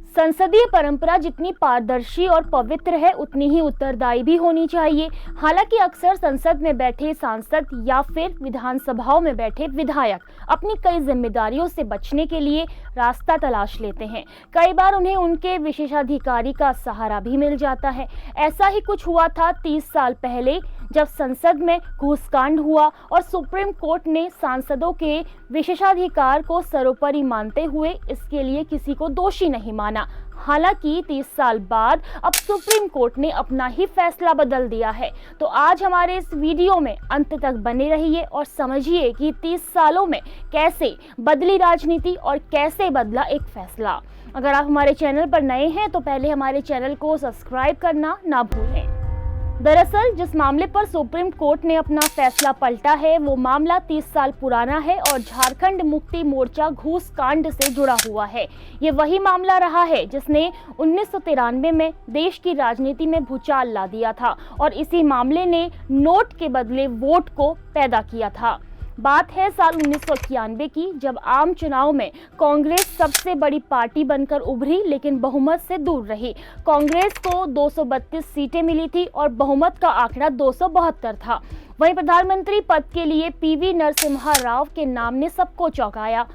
संसदीय परंपरा जितनी पारदर्शी और पवित्र है उतनी ही उत्तरदायी भी होनी चाहिए। हालांकि अक्सर संसद में बैठे सांसद या फिर विधानसभाओं में बैठे विधायक अपनी कई जिम्मेदारियों से बचने के लिए रास्ता तलाश लेते हैं। कई बार उन्हें उनके विशेषाधिकारी का सहारा भी मिल जाता है। ऐसा ही कुछ हुआ था 30 साल पहले, जब संसद में घूसकांड हुआ और सुप्रीम कोर्ट ने सांसदों के विशेषाधिकार को सर्वोपरि मानते हुए इसके लिए किसी को दोषी नहीं माना। हालांकि 30 साल बाद अब सुप्रीम कोर्ट ने अपना ही फैसला बदल दिया है। तो आज हमारे इस वीडियो में अंत तक बने रहिए और समझिए कि 30 सालों में कैसे बदली राजनीति और कैसे बदला एक फैसला। अगर आप हमारे चैनल पर नए हैं तो पहले हमारे चैनल को सब्सक्राइब करना ना भूलें। दरअसल जिस मामले पर सुप्रीम कोर्ट ने अपना फैसला पलटा है वो मामला 30 साल पुराना है और झारखंड मुक्ति मोर्चा घूस कांड से जुड़ा हुआ है। ये वही मामला रहा है जिसने 1993 में देश की राजनीति में भूचाल ला दिया था और इसी मामले ने नोट के बदले वोट को पैदा किया था। बात है साल 1991 की, जब आम चुनाव में कांग्रेस सबसे बड़ी पार्टी बनकर उभरी लेकिन बहुमत से दूर रही। कांग्रेस को 232 सीटें मिली थी और बहुमत का आंकड़ा 272 था। वहीं प्रधानमंत्री पद के लिए पीवी नरसिम्हा राव के नाम ने सबको चौंकाया।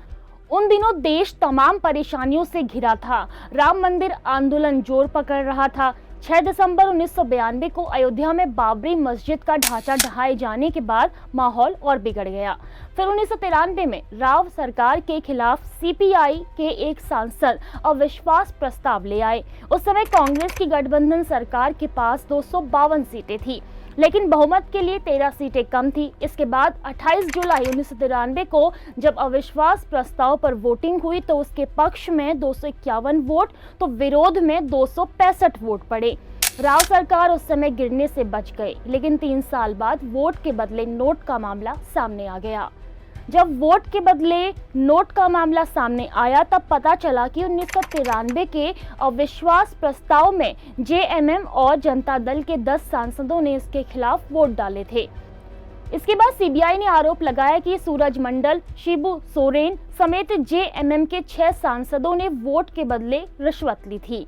उन दिनों देश तमाम परेशानियों से घिरा था। राम मंदिर आंदोलन जोर पकड़ रहा था। 6 दिसंबर 1992 को अयोध्या में बाबरी मस्जिद का ढांचा ढहाए जाने के बाद माहौल और बिगड़ गया। फिर 1993 में राव सरकार के खिलाफ सीपीआई के एक सांसद अविश्वास प्रस्ताव ले आए। उस समय कांग्रेस की गठबंधन सरकार के पास 252 सीटें थी, लेकिन बहुमत के लिए 13 सीटें कम थी। इसके बाद 28 जुलाई 1993 को जब अविश्वास प्रस्ताव पर वोटिंग हुई तो उसके पक्ष में 251 वोट तो विरोध में 265 वोट पड़े। राव सरकार उस समय गिरने से बच गए, लेकिन 3 साल बाद वोट के बदले नोट का मामला सामने आ गया। जब वोट के बदले नोट का मामला सामने आया तब पता चला कि 1993 के अविश्वास प्रस्ताव में जेएमएम और जनता दल के 10 सांसदों ने इसके खिलाफ वोट डाले थे। इसके बाद सीबीआई ने आरोप लगाया कि सूरज मंडल, शिबू सोरेन समेत जेएमएम के 6 सांसदों ने वोट के बदले रिश्वत ली थी।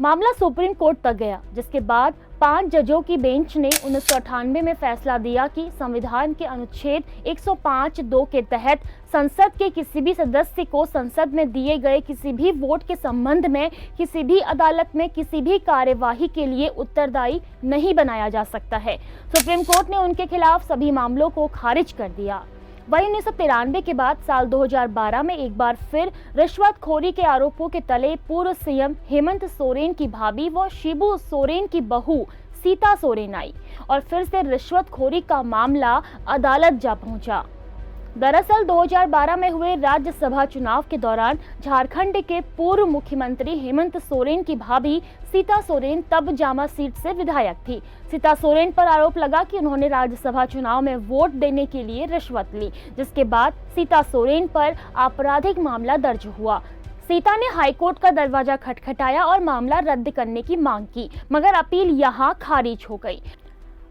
मामला सुप्रीम कोर्ट तक गया, जिसके बाद 5 जजों की बेंच ने 1998 में फैसला दिया कि संविधान के अनुच्छेद 105(2) के तहत संसद के किसी भी सदस्य को संसद में दिए गए किसी भी वोट के संबंध में किसी भी अदालत में किसी भी कार्यवाही के लिए उत्तरदायी नहीं बनाया जा सकता है। सुप्रीम कोर्ट ने उनके खिलाफ सभी मामलों को खारिज कर दिया। वहीं 1993 के बाद साल 2012 में एक बार फिर रिश्वतखोरी के आरोपों के तले पूर्व सीएम हेमंत सोरेन की भाभी व शिबू सोरेन की बहू सीता सोरेन आई और फिर से रिश्वतखोरी का मामला अदालत जा पहुंचा। दरअसल 2012 में हुए राज्यसभा चुनाव के दौरान झारखंड के पूर्व मुख्यमंत्री हेमंत सोरेन की भाभी सीता सोरेन तब जामा सीट से विधायक थी। सीता सोरेन पर आरोप लगा कि उन्होंने राज्यसभा चुनाव में वोट देने के लिए रिश्वत ली, जिसके बाद सीता सोरेन पर आपराधिक मामला दर्ज हुआ। सीता ने हाईकोर्ट का दरवाजा खटखटाया और मामला रद्द करने की मांग की, मगर अपील यहां खारिज हो गई।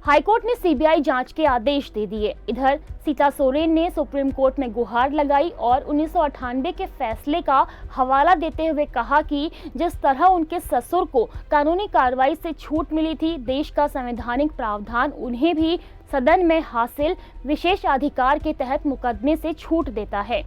हाईकोर्ट ने सीबीआई जांच के आदेश दे दिए। इधर सीता सोरेन ने सुप्रीम कोर्ट में गुहार लगाई और 1998 के फैसले का हवाला देते हुए कहा कि जिस तरह उनके ससुर को कानूनी कार्रवाई से छूट मिली थी, देश का संवैधानिक प्रावधान उन्हें भी सदन में हासिल विशेषाधिकार के तहत मुकदमे से छूट देता है।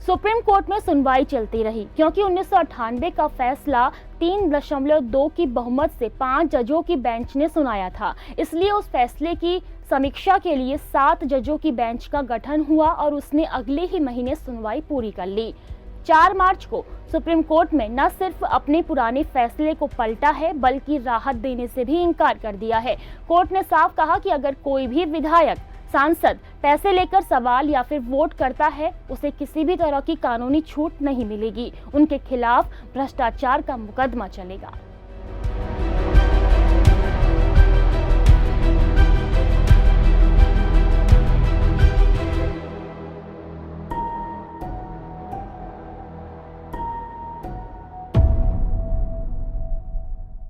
सुप्रीम कोर्ट में सुनवाई चलती रही क्योंकि 1998 का फैसला 3.2 की बहुमत से 5 जजों की बेंच ने सुनाया था। इसलिए उस फैसले की समीक्षा के लिए 7 जजों की बेंच का गठन हुआ और उसने अगले ही महीने सुनवाई पूरी कर ली। 4 मार्च को सुप्रीम कोर्ट में न सिर्फ अपने पुराने फैसले को पलटा है बल्कि राहत देने से भी इनकार कर दिया है। कोर्ट ने साफ कहा कि अगर कोई भी विधायक सांसद पैसे लेकर सवाल या फिर वोट करता है उसे किसी भी तरह की कानूनी छूट नहीं मिलेगी। उनके खिलाफ भ्रष्टाचार का मुकदमा चलेगा।